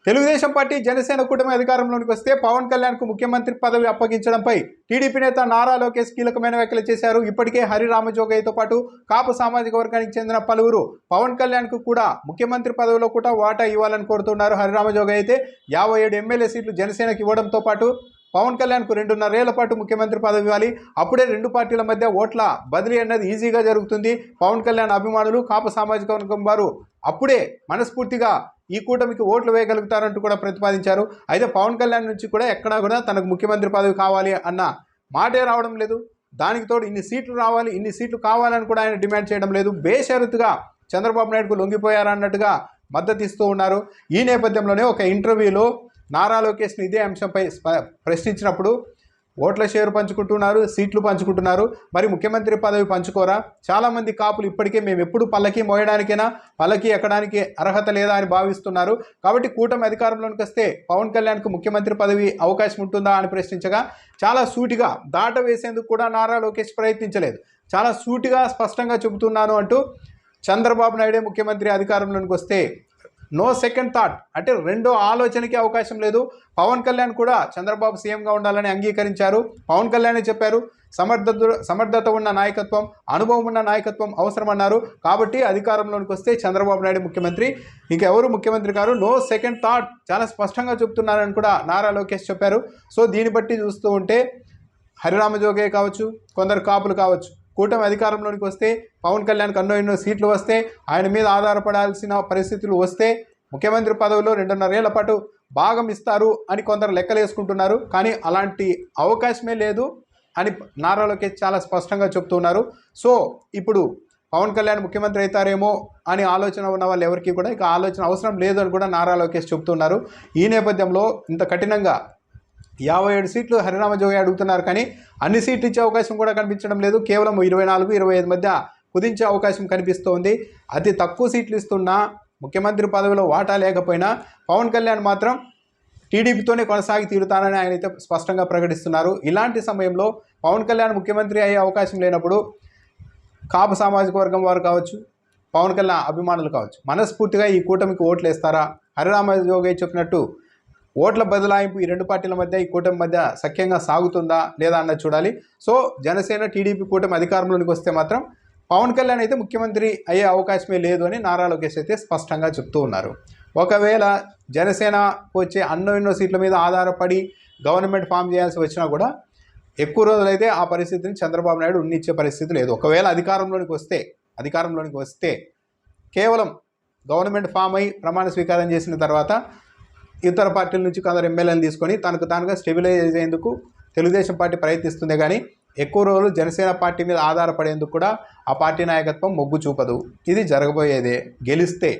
Telugu Desam party Janasena కూటమి అధికారంలోకి వస్తే పవన్ కళ్యాణ్కు ముఖ్యమంత్రి పదవి అప్పగించడంపై టీడీపీ నేత నారా లోకేష్ కీలకమైన వ్యాఖ్యలు చేశారు. ఇప్పటికే హరిరామజోగయ్యతో పాటు కాపు సామాజిక వర్గానికి చెందిన పలువురు పవన్ కళ్యాణ్కు కూడా ముఖ్యమంత్రి పదవిలో కూడా వాటా ఇవ్వాలని కోరుతున్నారు. హరిరామజోగయ్య అయితే 57 ఎమ్మెల్యే సీట్లు జనసేనకు ఇవ్వడంతో పాటు పవన్ కళ్యాణ్కు 2.5 ఏళ్ల పాటు ముఖ్యమంత్రి పదవి ఇవ్వాలి. అప్పుడే రెండు పార్టీల మధ్య ఓట్ల బదిలీ అన్నది ఈజీగా జరుగుతుంది. పవన్ కళ్యాణ్ అభిమానులు కాపు సామాజిక వర్గం వారు అప్పుడే మనస్ఫూర్తిగా ఈ కూటమికి ఓట్లు వేయగలుగుతారంటూ కూడా ప్రతిపాదించారు. అయితే పవన్ కళ్యాణ్ నుంచి కూడా ఎక్కడా కూడా తనకు ముఖ్యమంత్రి పదవి కావాలి అన్న మాటే రావడం లేదు. దానికి తోడు ఇన్ని సీట్లు రావాలి, ఇన్ని సీట్లు కావాలని కూడా ఆయన డిమాండ్ చేయడం లేదు. బేషరతుగా చంద్రబాబు నాయుడుకు లొంగిపోయారన్నట్టుగా మద్దతు ఇస్తూ ఉన్నారు. ఈ నేపథ్యంలోనే ఒక ఇంటర్వ్యూలో నారా లోకేష్ని ఇదే అంశంపై ప్రశ్నించినప్పుడు ఓట్ల షేరు పంచుకుంటున్నారు, సీట్లు పంచుకుంటున్నారు, మరి ముఖ్యమంత్రి పదవి పంచుకోరా? చాలామంది కాపులు ఇప్పటికే మేము ఎప్పుడు పల్లకి మోయడానికైనా పల్లకి ఎక్కడానికి అర్హత లేదా అని భావిస్తున్నారు. కాబట్టి కూటమి అధికారంలోకి వస్తే పవన్ కళ్యాణ్కు ముఖ్యమంత్రి పదవి అవకాశం ఉంటుందా అని ప్రశ్నించగా చాలా సూటిగా దాట వేసేందుకు కూడా నారా లోకేష్ ప్రయత్నించలేదు. చాలా సూటిగా స్పష్టంగా చెబుతున్నాను అంటూ చంద్రబాబు నాయుడే ముఖ్యమంత్రి అధికారంలోకి వస్తే నో సెకండ్ థాట్ అంటే రెండో ఆలోచనకి అవకాశం లేదు. పవన్ కళ్యాణ్ కూడా చంద్రబాబు సీఎంగా ఉండాలని అంగీకరించారు. పవన్ కళ్యాణ్ చెప్పారు సమర్థత ఉన్న నాయకత్వం, అనుభవం ఉన్న నాయకత్వం అవసరమన్నారు. కాబట్టి అధికారంలోకి వస్తే చంద్రబాబు నాయుడు ముఖ్యమంత్రి, ఇంకెవరు ముఖ్యమంత్రి కారు, నో సెకండ్ థాట్ చాలా స్పష్టంగా చెప్తున్నారని కూడా నారా లోకేష్ చెప్పారు. సో దీన్ని బట్టి చూస్తూ ఉంటే హరిరామజోగే కావచ్చు, కొందరు కాపులు కావచ్చు, కూటమి అధికారంలోకి వస్తే పవన్ కళ్యాణ్కి ఎన్నో సీట్లు వస్తే ఆయన మీద ఆధారపడాల్సిన పరిస్థితులు వస్తే ముఖ్యమంత్రి పదవిలో 2.5 ఏళ్ల పాటు భాగం ఇస్తారు అని కొందరు లెక్కలు వేసుకుంటున్నారు. కానీ అలాంటి అవకాశమే లేదు అని నారా లోకేష్ చాలా స్పష్టంగా చెప్తున్నారు. సో ఇప్పుడు పవన్ కళ్యాణ్ ముఖ్యమంత్రి అవుతారేమో అని ఆలోచన ఉన్న వాళ్ళు ఎవరికి కూడా ఇక ఆలోచన అవసరం లేదు అని కూడా నారా లోకేష్ చెప్తున్నారు. ఈ నేపథ్యంలో ఇంత కఠినంగా 57 సీట్లు హరిరామజోగి అడుగుతున్నారు, కానీ అన్ని సీట్లు ఇచ్చే అవకాశం కూడా కనిపించడం లేదు. కేవలం 24-25 మధ్య కుదించే అవకాశం కనిపిస్తోంది. అతి తక్కువ సీట్లు ఇస్తున్నా ముఖ్యమంత్రి పదవిలో వాటా లేకపోయినా పవన్ కళ్యాణ్ మాత్రం టీడీపీతోనే కొనసాగి తీరుతానని ఆయన అయితే స్పష్టంగా ప్రకటిస్తున్నారు. ఇలాంటి సమయంలో పవన్ కళ్యాణ్ ముఖ్యమంత్రి అయ్యే అవకాశం లేనప్పుడు కాపు సామాజిక వర్గం వారు కావచ్చు, పవన్ కళ్యాణ్ అభిమానులు కావచ్చు, మనస్ఫూర్తిగా ఈ కూటమికి ఓట్లు వేస్తారా? హరిరామజోగి చెప్పినట్టు ఓట్ల బదలాయింపు ఈ రెండు పార్టీల మధ్య, ఈ కూటమి మధ్య సఖ్యంగా సాగుతుందా లేదా అన్నది చూడాలి. సో జనసేన టీడీపీ కూటమి అధికారంలోకి వస్తే మాత్రం పవన్ కళ్యాణ్ అయితే ముఖ్యమంత్రి అయ్యే అవకాశమే లేదు అని నారా లోకేష్ అయితే స్పష్టంగా చెప్తూ ఉన్నారు. ఒకవేళ జనసేనకు వచ్చే ఎన్నో సీట్ల మీద ఆధారపడి గవర్నమెంట్ ఫామ్ చేయాల్సి వచ్చినా కూడా ఎక్కువ రోజులైతే ఆ పరిస్థితిని చంద్రబాబు నాయుడు ఉన్నిచ్చే పరిస్థితి లేదు. ఒకవేళ అధికారంలోనికి వస్తే కేవలం గవర్నమెంట్ ఫామ్ అయి ప్రమాణ స్వీకారం చేసిన తర్వాత ఇతర పార్టీల నుంచి కొందరు ఎమ్మెల్యేలను తీసుకొని తనకు తానుగా స్టెబిలైజ్ అయ్యేందుకు తెలుగుదేశం పార్టీ ప్రయత్నిస్తుంది. కానీ ఎక్కువ రోజులు జనసేన పార్టీ మీద ఆధారపడేందుకు కూడా ఆ పార్టీ నాయకత్వం మొగ్గు చూపదు. ఇది జరగబోయేదే. గెలిస్తే